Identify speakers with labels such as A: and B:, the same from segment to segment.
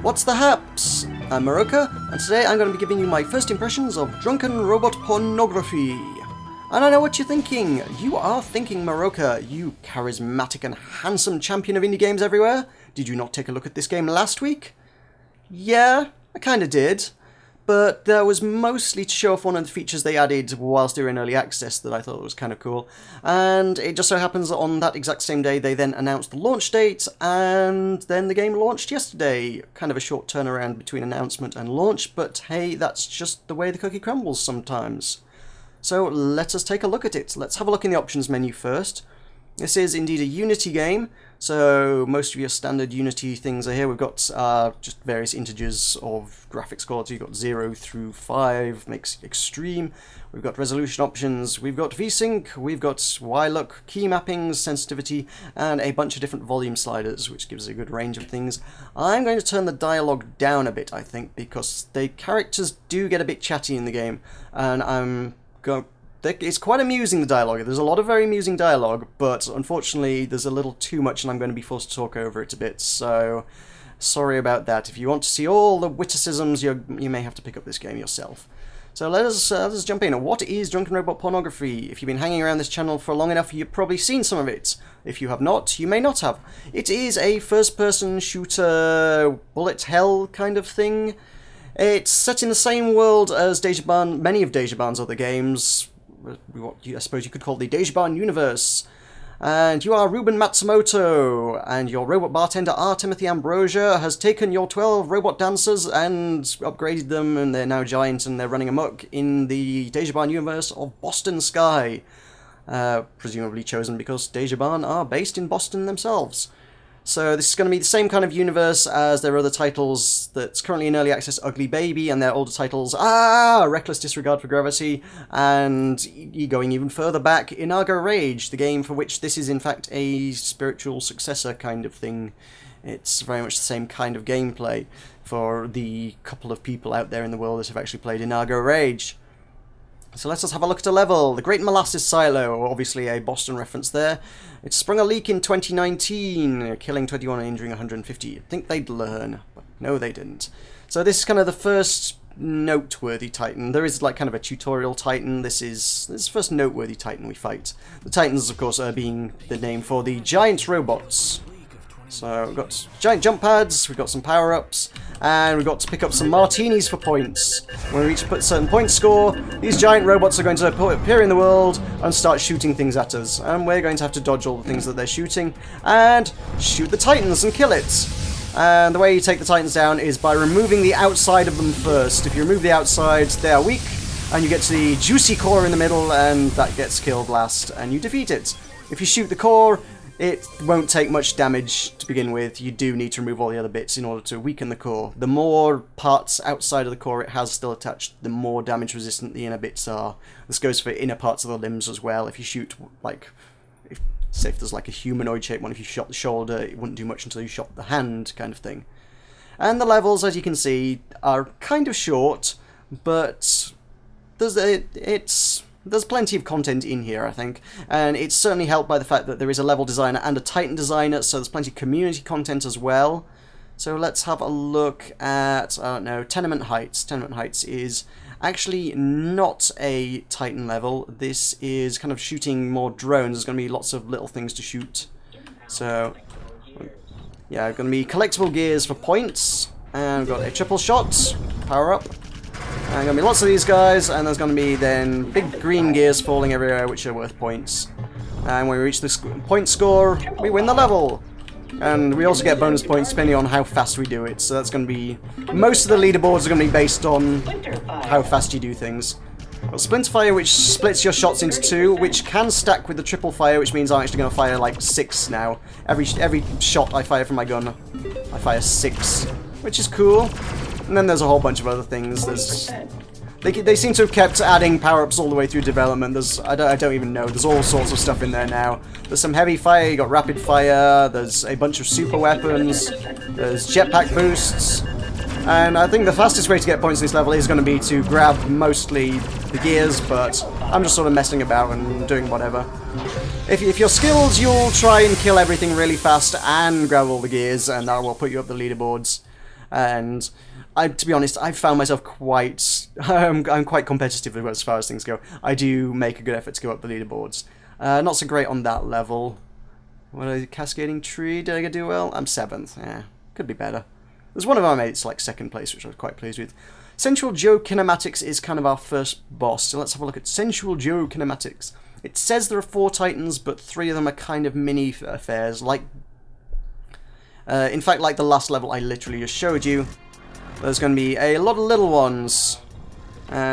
A: What's the haps? I'm Meroka, and today I'm going to be giving you my first impressions of Drunken Robot Pornography. And I know what you're thinking. You are thinking, Meroka, you charismatic and handsome champion of indie games everywhere. Did you not take a look at this game last week? Yeah, I kinda did. But that was mostly to show off one of the features they added whilst they were in early access that I thought was kind of cool. And it just so happens that on that exact same day they then announced the launch date, and then the game launched yesterday. Kind of a short turnaround between announcement and launch, but hey, that's just the way the cookie crumbles sometimes. So let us take a look at it. Let's have a look in the options menu first. This is indeed a Unity game, so most of your standard Unity things are here. We've got just various integers of graphics quality. We've got 0 through 5, makes extreme. We've got resolution options, we've got VSync, we've got YLOOK, key mappings, sensitivity, and a bunch of different volume sliders, which gives a good range of things. I'm going to turn the dialogue down a bit, I think, because the characters do get a bit chatty in the game, and it's quite amusing, the dialogue. There's a lot of very amusing dialogue, but unfortunately there's a little too much and I'm going to be forced to talk over it a bit, so sorry about that. If you want to see all the witticisms, you may have to pick up this game yourself. So let's jump in. What is Drunken Robot Pornography? If you've been hanging around this channel for long enough, you've probably seen some of it. If you have not, you may not have. It is a first-person shooter, bullet hell kind of thing. It's set in the same world as Dejobaan, many of Dejobaan's other games. What I suppose you could call the Dejobaan universe. And you are Ruben Matsumoto, and your robot bartender R. Timothy Ambrosia has taken your 12 robot dancers and upgraded them, and they're now giant and they're running amok in the Dejobaan universe of Boston Sky. Presumably chosen because Dejobaan are based in Boston themselves. So this is going to be the same kind of universe as their other titles that's currently in early access, Ugly Baby, and their older titles, Reckless Disregard for Gravity, and going even further back, Inago Rage, the game for which this is in fact a spiritual successor kind of thing. It's very much the same kind of gameplay for the couple of people out there in the world that have actually played Inago Rage. So let us have a look at a level. The Great Molasses Silo, obviously a Boston reference there. It sprung a leak in 2019, killing 21 and injuring 150. You'd think they'd learn, but no they didn't. So this is kind of the first noteworthy Titan. There is like kind of a tutorial Titan. This is the first noteworthy Titan we fight. The Titans, of course, are being the name for the giant robots. So we've got giant jump pads, we've got some power-ups, and we've got to pick up some martinis for points. When we reach a certain point score, these giant robots are going to appear in the world and start shooting things at us. And we're going to have to dodge all the things that they're shooting, and shoot the Titans and kill it. And the way you take the Titans down is by removing the outside of them first. If you remove the outside, they are weak, and you get to the juicy core in the middle, and that gets killed last, and you defeat it. If you shoot the core, it won't take much damage to begin with. You do need to remove all the other bits in order to weaken the core. The more parts outside of the core it has still attached, the more damage resistant the inner bits are. This goes for inner parts of the limbs as well. If you shoot, like, say if there's like a humanoid shaped one, if you shot the shoulder, it wouldn't do much until you shot the hand, kind of thing. And the levels, as you can see, are kind of short, but there's plenty of content in here, I think, and it's certainly helped by the fact that there is a level designer and a Titan designer, so there's plenty of community content as well. So let's have a look at, I don't know, Tenement Heights. Tenement Heights is actually not a Titan level. This is kind of shooting more drones. There's going to be lots of little things to shoot. So, yeah, going to be collectible gears for points, and we've got a triple shot, power up. And going to be lots of these guys, and there's going to be then big green gears falling everywhere, which are worth points. And when we reach this point score, we win the level. And we also get bonus points depending on how fast we do it. So that's going to be... most of the leaderboards are going to be based on how fast you do things. Got Splinter Fire, which splits your shots into 2, which can stack with the triple fire, which means I'm actually going to fire like 6 now. Every shot I fire from my gun, I fire 6, which is cool. And then there's a whole bunch of other things. They seem to have kept adding power-ups all the way through development. I don't even know. There's all sorts of stuff in there now. There's some heavy fire, you got rapid fire, there's a bunch of super weapons, there's jetpack boosts. And I think the fastest way to get points in this level is going to be to grab mostly the gears, but I'm just sort of messing about and doing whatever. If you're skilled, you'll try and kill everything really fast and grab all the gears, and that will put you up the leaderboards. And to be honest, I found myself quite... I'm quite competitive as far as things go. I do make a good effort to go up the leaderboards. Not so great on that level. What a cascading tree, did I do well? I'm 7th, yeah, could be better. There's one of our mates like 2nd place, which I was quite pleased with. Sensual Joe Kinematics is kind of our first boss, so let's have a look at Sensual Joe Kinematics. It says there are 4 titans, but 3 of them are kind of mini affairs, like... in fact, like the last level I literally just showed you, there's going to be a lot of little ones.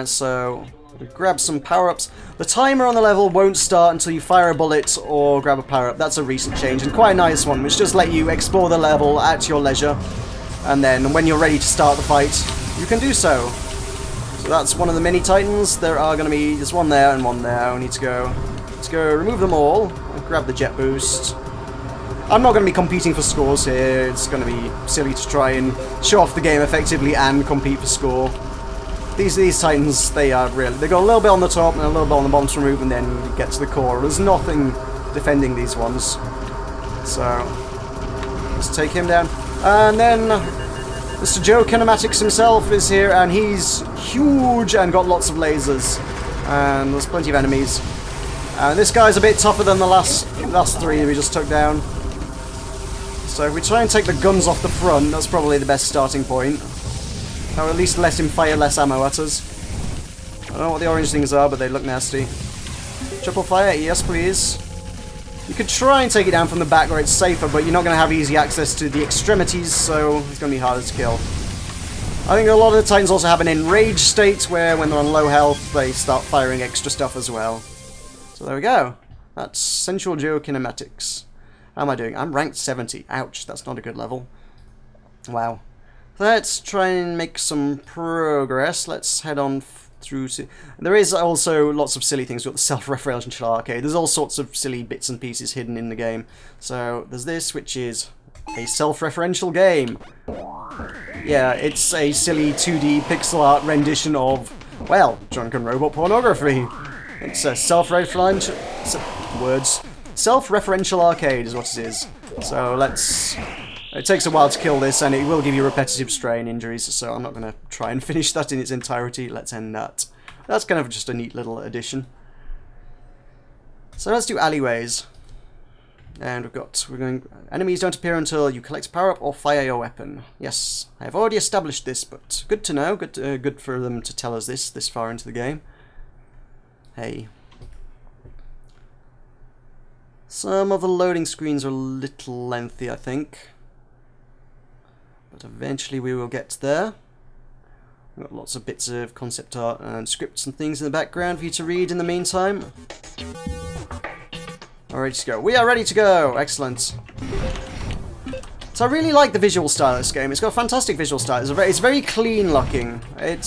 A: So... we grab some power-ups. The timer on the level won't start until you fire a bullet or grab a power-up. That's a recent change, and quite a nice one, which just let you explore the level at your leisure. And then, when you're ready to start the fight, you can do so. So that's one of the mini-titans. There are going to be... there's one there and one there. We need to go... let's go remove them all. Grab the jet boost. I'm not going to be competing for scores here. It's going to be silly to try and show off the game effectively and compete for score. These titans, they are really... they got a little bit on the top and a little bit on the bottom to remove, and then you get to the core. There's nothing defending these ones. So, let's take him down. And then, Mr. Joe Kinematics himself is here, and he's huge and got lots of lasers. And there's plenty of enemies. And this guy's a bit tougher than the last 3 we just took down. So if we try and take the guns off the front, that's probably the best starting point. Or at least let him fire less ammo at us. I don't know what the orange things are, but they look nasty. Triple fire, yes please. You could try and take it down from the back where it's safer, but you're not going to have easy access to the extremities, so it's going to be harder to kill. I think a lot of the Titans also have an enraged state where when they're on low health, they start firing extra stuff as well. So there we go. That's Sensual Joe Kinematics. How am I doing? I'm ranked 70. Ouch, that's not a good level. Wow. Let's try and make some progress. Let's head on through to... there is also lots of silly things. We've got the Selfreferential arcade. There's all sorts of silly bits and pieces hidden in the game. So there's this, which is a self-referential game. Yeah, it's a silly 2D pixel art rendition of, well, Drunken Robot Pornography. It's a self-referential... words. Self-referential arcade is what it is. So let's... it takes a while to kill this, and it will give you repetitive strain injuries, so I'm not going to try and finish that in its entirety. Let's end that. That's kind of just a neat little addition. So let's do alleyways. And we're going... enemies don't appear until you collect a power-up or fire your weapon. Yes, I have already established this, but good to know. Good for them to tell us this far into the game. Hey. Some of the loading screens are a little lengthy, I think. But eventually we will get there. We've got lots of bits of concept art and scripts and things in the background for you to read in the meantime. All ready to go. We are ready to go! Excellent. So I really like the visual style of this game. It's got a fantastic visual style. It's very clean looking. Again,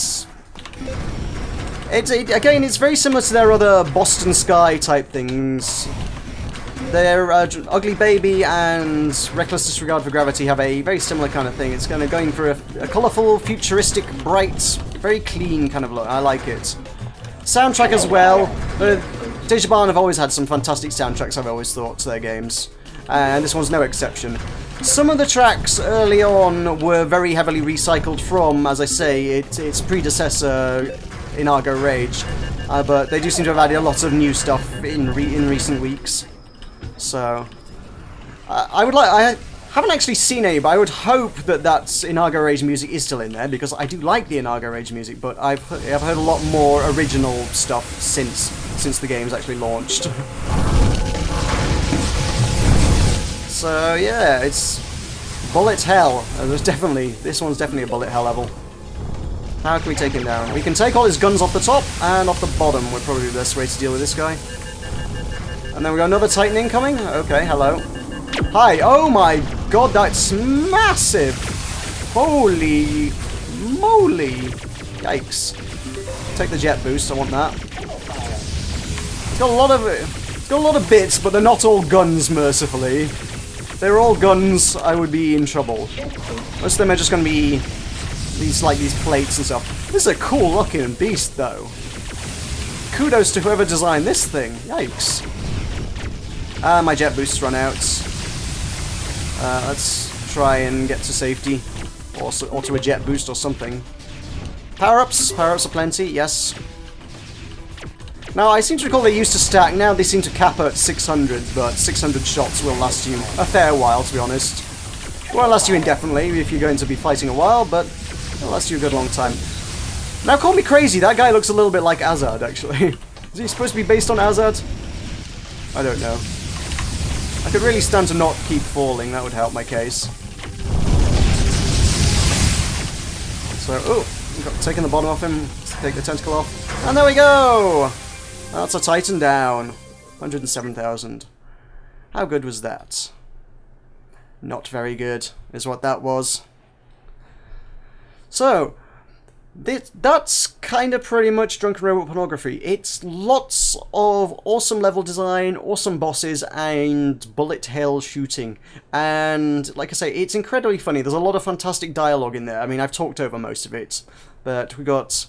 A: it's very similar to their other Boston Sky type things. Their Ugly Baby and Reckless Disregard for Gravity have a very similar kind of thing. It's kind of going for a colourful, futuristic, bright, very clean kind of look. I like it. Soundtrack as well. Dejobaan have always had some fantastic soundtracks, I've always thought, to their games. And this one's no exception. Some of the tracks early on were very heavily recycled from, as I say, its predecessor, Inargo Rage. But they do seem to have added a lot of new stuff in recent weeks. So, I haven't actually seen any, but I would hope that Inargo Rage music is still in there, because I do like the Inargo Rage music, but I've heard a lot more original stuff since the game's actually launched. So yeah, it's bullet hell. This one's definitely a bullet hell level. How can we take him down? We can take all his guns off the top and off the bottom would probably be the best way to deal with this guy. And then we got another Titan incoming. Okay, hello. Hi. Oh my god, that's massive! Holy moly! Yikes. Take the jet boost, I want that. It's got a lot of bits, but they're not all guns, mercifully. If they were all guns, I would be in trouble. Most of them are just going to be these plates and stuff. This is a cool looking beast, though. Kudos to whoever designed this thing. Yikes. My jet boost's run out. Let's try and get to safety. Or to a jet boost or something. Power-ups. Power-ups are plenty, yes. Now, I seem to recall they used to stack. Now they seem to cap at 600, but 600 shots will last you a fair while, to be honest. It won't last you indefinitely if you're going to be fighting a while, but it'll last you a good long time. Now, call me crazy, that guy looks a little bit like Azad, actually. Is he supposed to be based on Azad? I don't know. I could really stand to not keep falling, that would help my case. So, oh, got taking the bottom off him, take the tentacle off, and there we go! That's a Titan down. 107,000. How good was that? Not very good, is what that was. So, that's kind of pretty much Drunken Robot Pornography. It's lots of awesome level design, awesome bosses, and bullet hell shooting. And, like I say, it's incredibly funny. There's a lot of fantastic dialogue in there. I mean, I've talked over most of it. But we got...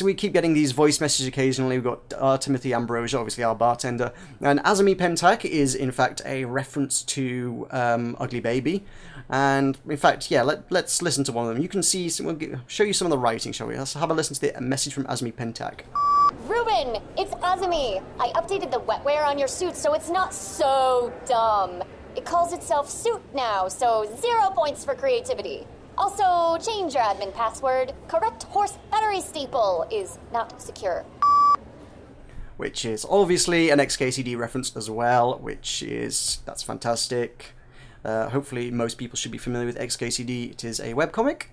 A: we keep getting these voice messages occasionally. We've got Timothy Ambrosia, obviously our bartender. And Azami Pentak is, in fact, a reference to Ugly Baby. And, in fact, yeah, let's listen to one of them. You can see, we'll show you some of the writing, shall we? Let's have a listen to the message from Azami Pentak.
B: Ruben, it's Azami. I updated the wetware on your suit so it's not so dumb. It calls itself Suit now, so 0 points for creativity. Also, change your admin password. Correct horse battery staple is not secure.
A: Which is obviously an XKCD reference as well, that's fantastic. Hopefully most people should be familiar with XKCD. It is a webcomic.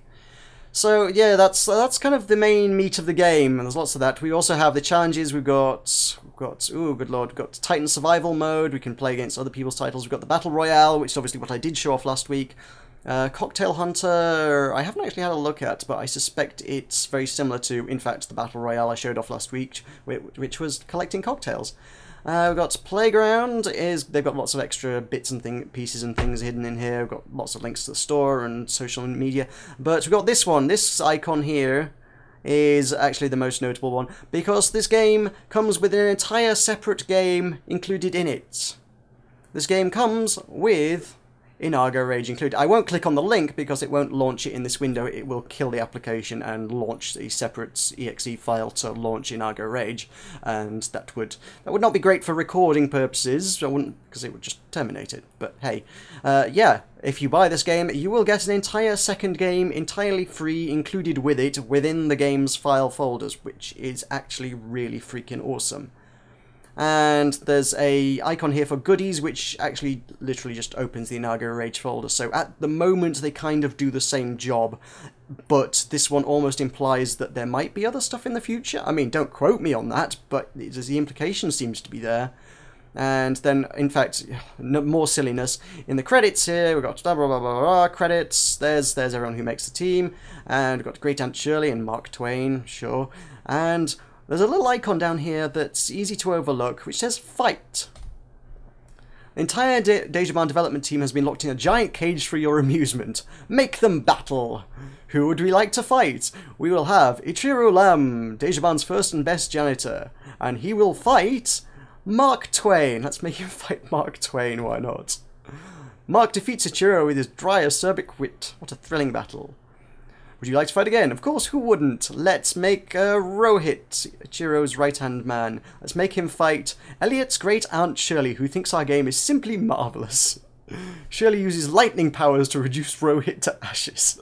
A: So yeah, that's kind of the main meat of the game, and there's lots of that. We also have the challenges. We've got oh good lord, we've got Titan Survival Mode. We can play against other people's titles. We've got the Battle Royale, which is obviously what I did show off last week. Cocktail Hunter, I haven't actually had a look at, but I suspect it's very similar to, in fact, the Battle Royale I showed off last week, which was collecting cocktails. We've got Playground, they've got lots of extra bits and pieces and things hidden in here. We've got lots of links to the store and social media. But we've got this one, this icon here is actually the most notable one, because this game comes with an entire separate game included in it. This game comes with Inago Rage included. I won't click on the link because it won't launch it in this window. It will kill the application and launch a separate exe file to launch Inago Rage, and that would not be great for recording purposes. I wouldn't, because it would just terminate it. But hey, yeah, if you buy this game, you will get an entire second game entirely free included with it within the game's file folders, which is actually really freaking awesome. And there's a icon here for goodies, which actually literally just opens the Inago Rage folder. So at the moment they kind of do the same job, but this one almost implies that there might be other stuff in the future. I mean, don't quote me on that, but the implication seems to be there. And then, in fact, more silliness. In the credits here, we've got blah, blah, blah, blah, blah, credits. There's everyone who makes the team. And we've got Great Aunt Shirley and Mark Twain, sure. And there's a little icon down here that's easy to overlook, which says Fight. The entire Dejobaan development team has been locked in a giant cage for your amusement. Make them battle. Who would we like to fight? We will have Ichiro Lam, Dejobaan's first and best janitor. And he will fight Mark Twain. Let's make him fight Mark Twain, why not? Mark defeats Ichiro with his dry, acerbic wit. What a thrilling battle. Would you like to fight again? Of course, who wouldn't? Let's make Rohit, Chiro's right-hand man. Let's make him fight Elliot's great aunt Shirley, who thinks our game is simply marvellous. Shirley uses lightning powers to reduce Rohit to ashes.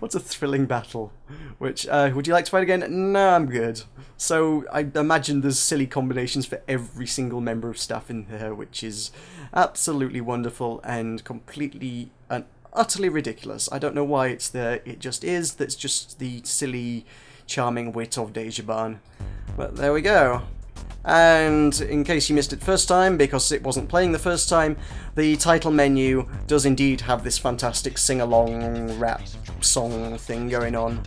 A: What a thrilling battle. Which, would you like to fight again? No, I'm good. So, I imagine there's silly combinations for every single member of staff in there, which is absolutely wonderful and completely utterly ridiculous. I don't know why it's there, it just is. That's just the silly, charming wit of Dejobaan. But there we go. And in case you missed it first time, because it wasn't playing the first time, the title menu does indeed have this fantastic sing-along rap song thing going on.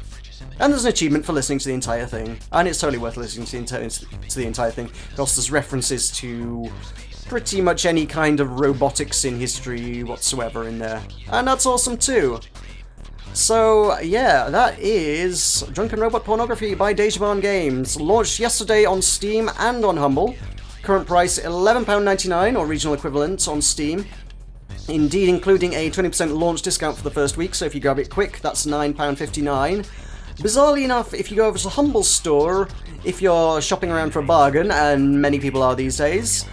A: And there's an achievement for listening to the entire thing, and it's totally worth listening to the entire thing, because there's references to pretty much any kind of robotics in history whatsoever in there. And that's awesome too. So yeah, that is Drunken Robot Pornography by Dejobaan Games. Launched yesterday on Steam and on Humble. Current price £11.99 or regional equivalent on Steam. Indeed, including a 20% launch discount for the first week, so if you grab it quick, that's £9.59. Bizarrely enough, if you go over to Humble's store, if you're shopping around for a bargain, and many people are these days,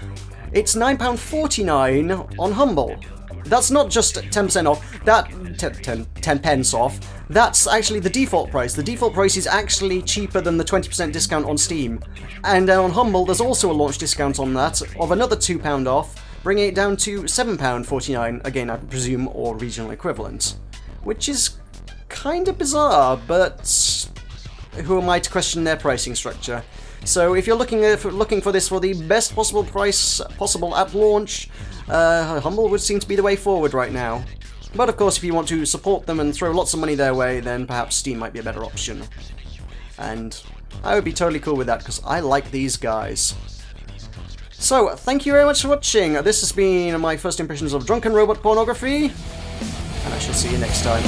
A: it's £9.49 on Humble. That's not just 10% off, 10 pence off, that's actually the default price. The default price is actually cheaper than the 20% discount on Steam. And on Humble, there's also a launch discount on that of another £2 off, bringing it down to £7.49, again I presume, or regional equivalent. Which is kind of bizarre, but who am I to question their pricing structure? So if you're looking for this for the best possible price possible at launch, Humble would seem to be the way forward right now. But of course, if you want to support them and throw lots of money their way, then perhaps Steam might be a better option. And I would be totally cool with that, because I like these guys. So, thank you very much for watching. This has been my first impressions of Drunken Robot Pornography, and I shall see you next time.